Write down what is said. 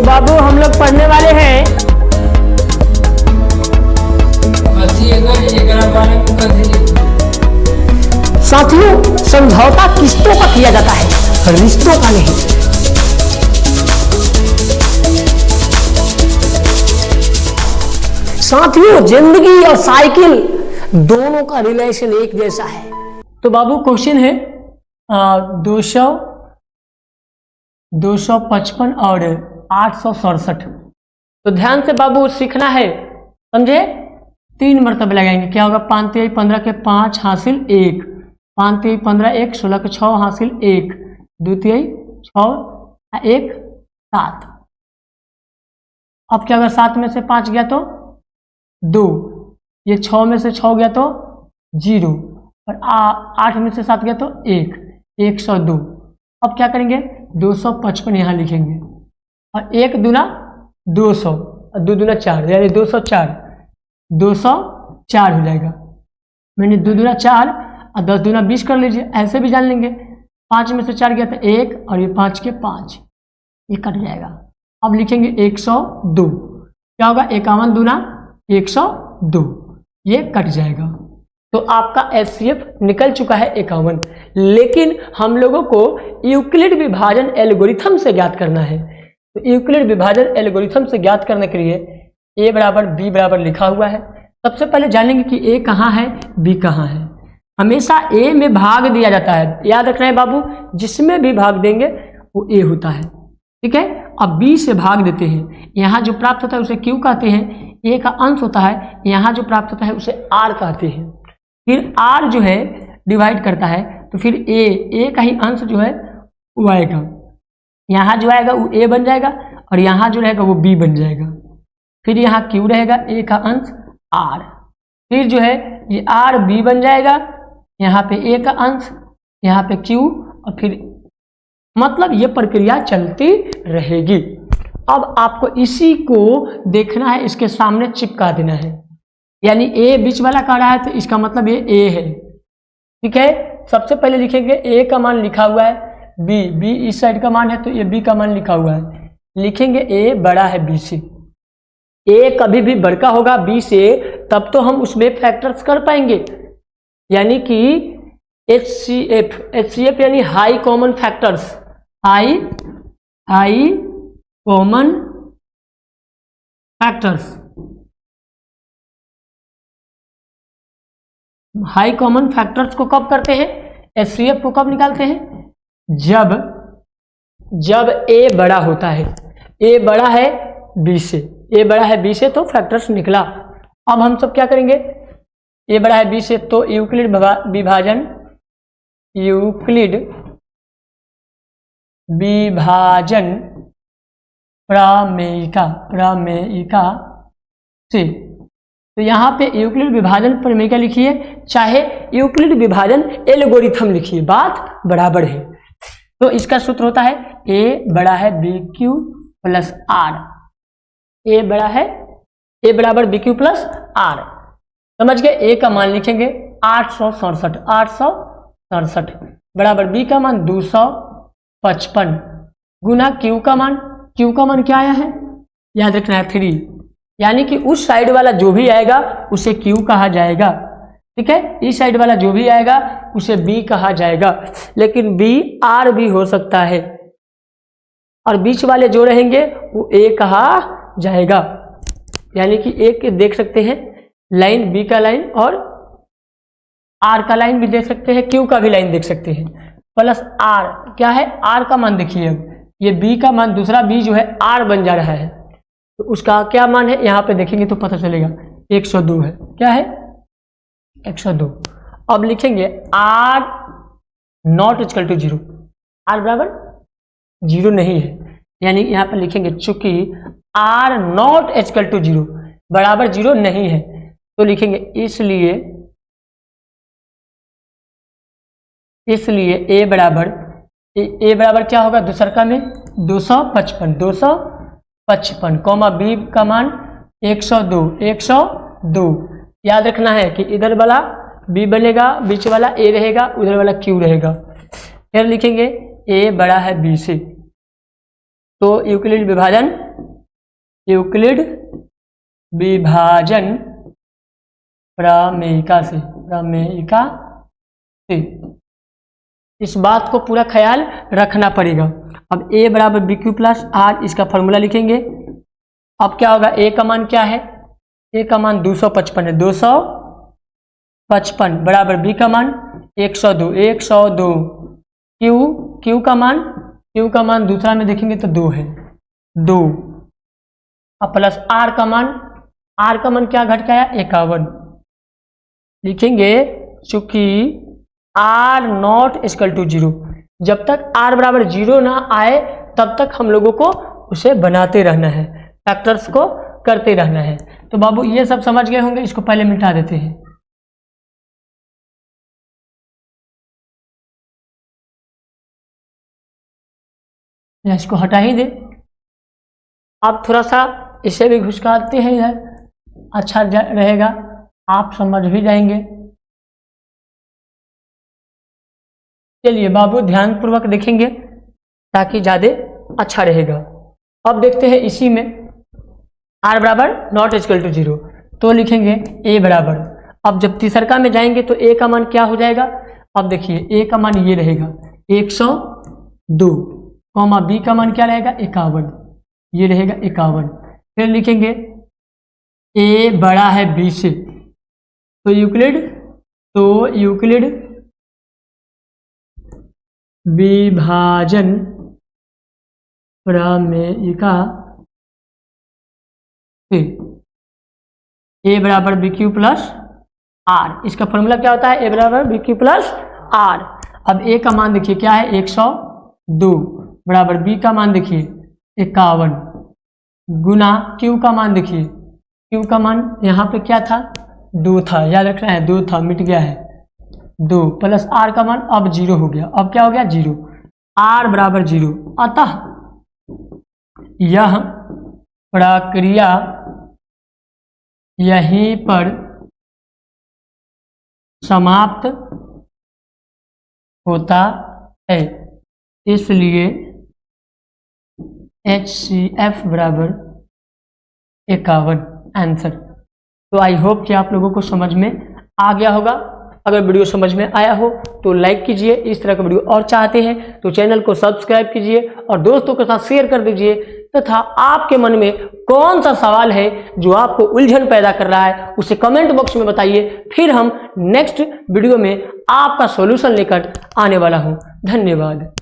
तो बाबू हम लोग पढ़ने वाले हैं साथियों, समझौता किस्तों का किया जाता है, रिश्तों का नहीं। साथियों, जिंदगी और साइकिल दोनों का रिलेशन एक जैसा है। तो बाबू क्वेश्चन है 255 और 867। तो ध्यान से बाबू सीखना है, समझे। 3 मरतबे लगाएंगे, क्या होगा 5 3 15 के 5 हासिल 1, 5 3 15 1 16 के 6 हासिल 1, 2 3 6 1 7। अब क्या होगा 7 में से 5 गया तो 2, ये 6 में से 6 गया तो 0 और 8 में से 7 गया तो 1, 102। अब क्या करेंगे 255 यहाँ लिखेंगे और 1 दूना 200 और 2 दूना 4, यानी 204 हो जाएगा। मैंने 2 दूना 4 और 10 दूना 20 कर लीजिए, ऐसे भी जान लेंगे। 5 में से 4 गया तो 1 और ये 5 के 5, ये कट जाएगा। अब लिखेंगे 102, क्या होगा 51 दूना 102, ये कट जाएगा। तो आपका HCF निकल चुका है 51। लेकिन हम लोगों को यूक्लिड विभाजन एल्गोरिथम से ज्ञात करना है। तो यूक्लिड विभाजन एल्गोरिथम से ज्ञात करने के लिए A बराबर B बराबर लिखा हुआ है। सबसे पहले जानेंगे कि A कहाँ है, B कहाँ है। हमेशा A में भाग दिया जाता है, याद रखना है बाबू, जिसमें भी भाग देंगे वो A होता है, ठीक है। अब B से भाग देते हैं, यहाँ जो प्राप्त होता है उसे Q कहते हैं, A का अंश होता है, यहाँ जो प्राप्त होता है उसे R कहते हैं। फिर R जो है डिवाइड करता है, तो फिर A का ही अंश जो है वो आएगा, यहाँ जो आएगा वो A बन जाएगा और यहाँ जो रहेगा वो B बन जाएगा। फिर यहाँ Q रहेगा, A का अंश R, फिर जो है ये R B बन जाएगा, यहाँ पे A का अंश, यहाँ पे Q, और फिर मतलब ये प्रक्रिया चलती रहेगी। अब आपको इसी को देखना है, इसके सामने चिपका देना है, यानी A बीच वाला का रहा है तो इसका मतलब ये A है, ठीक है। सबसे पहले लिखेंगे A का मान लिखा हुआ है, B इस साइड का मान है तो ये B का मान लिखा हुआ है, लिखेंगे A बड़ा है B से। A कभी भी बड़का होगा B से तब तो हम उसमें फैक्टर्स कर पाएंगे, यानी कि HCF यानी high common factors, high common factors, high common factors को कब करते हैं, HCF को कब निकालते हैं, जब A बड़ा होता है, A बड़ा है B से, A बड़ा है B से तो फैक्टर्स निकला। अब हम सब क्या करेंगे, A बड़ा है B से तो यूक्लिड विभाजन प्रमेयिका से, तो यहाँ पे यूक्लिड विभाजन प्रमेयिका लिखिए, चाहे यूक्लिड विभाजन एल्गोरिथम लिखिए, बात बराबर है। तो इसका सूत्र होता है A बड़ा है BQ प्लस R, A बराबर BQ प्लस R, समझ गए। A का मान लिखेंगे 867 बराबर B का मान 255 गुना Q का मान क्या आया है, याद रखना है 3, यानी कि उस साइड वाला जो भी आएगा उसे Q कहा जाएगा, ठीक है। इस साइड वाला जो भी आएगा उसे B कहा जाएगा, लेकिन B R भी हो सकता है और बीच वाले जो रहेंगे वो A कहा जाएगा, यानी कि एक देख सकते हैं लाइन, B का लाइन और R का लाइन भी देख सकते हैं, Q का भी लाइन देख सकते हैं, प्लस R क्या है, R का मान देखिए, अब ये B का मान दूसरा B जो है R बन जा रहा है, तो उसका क्या मान है यहाँ पे देखेंगे तो पता चलेगा 102 है, क्या है 102। अब लिखेंगे R not equal to 0, R बराबर 0 नहीं है, यानी यहाँ पर लिखेंगे चूंकि R नॉट इक्वल टू 0 बराबर 0 नहीं है, तो लिखेंगे इसलिए A बराबर क्या होगा दूसरका में 255 कॉमा B का मान 102। याद रखना है कि इधर वाला B बनेगा, बीच वाला A रहेगा, उधर वाला Q रहेगा। फिर लिखेंगे A बड़ा है B से, तो यूक्लिड विभाजन यूक्लिड विभाजन प्रमेयिका से इस बात को पूरा ख्याल रखना पड़ेगा। अब a बराबर बी क्यू प्लस आर, इसका फॉर्मूला लिखेंगे। अब क्या होगा, a का मान क्या है, a का मान 255 है, 255 बराबर b का मान 102 q का मान दूसरा में देखेंगे तो 2 है, 2। अब प्लस r का मान क्या घट के आया, 51 लिखेंगे। चूंकि r नॉट इक्वल टू 0, जब तक r बराबर 0 ना आए तब तक हम लोगों को उसे बनाते रहना है, फैक्टर्स को करते रहना है। तो बाबू ये सब समझ गए होंगे, इसको पहले मिटा देते हैं। या इसको हटा ही दे। आप थोड़ा सा इसे भी घुसकाते हैं इधर, अच्छा रहेगा, आप समझ भी जाएंगे। चलिए बाबू ध्यान पूर्वक देखेंगे ताकि ज्यादा अच्छा रहेगा। अब देखते हैं इसी में r बराबर नॉट इक्वल टू 0, तो लिखेंगे a बराबर। अब जब तीसरका में जाएंगे तो a का मान क्या हो जाएगा, अब देखिए a का मान ये रहेगा 102, कॉमा b का मान क्या रहेगा 51, ये रहेगा 51। फिर लिखेंगे a बड़ा है b से, तो यूक्लिड विभाजन प्रमेयिका से a बराबर बी क्यू प्लस आर, इसका फॉर्मूला क्या होता है, a बराबर बी क्यू प्लस आर। अब a का मान देखिए क्या है 102 बराबर b का मान देखिए 51 गुना q का मान देखिए, q का मान यहाँ पे क्या था 2 था, याद रखना है 2 था, मिट गया है 2, प्लस r का मान अब 0 हो गया। अब क्या हो गया 0, r बराबर 0। अतः यह प्रक्रिया यहीं पर समाप्त होता है, इसलिए HCF बराबर 51 आंसर। तो आई होप कि आप लोगों को समझ में आ गया होगा। अगर वीडियो समझ में आया हो तो लाइक कीजिए, इस तरह का वीडियो और चाहते हैं तो चैनल को सब्सक्राइब कीजिए और दोस्तों के साथ शेयर कर दीजिए। तथा आपके मन में कौन सा सवाल है जो आपको उलझन पैदा कर रहा है उसे कमेंट बॉक्स में बताइए, फिर हम नेक्स्ट वीडियो में आपका सॉल्यूशन लेकर आने वाला हूं। धन्यवाद।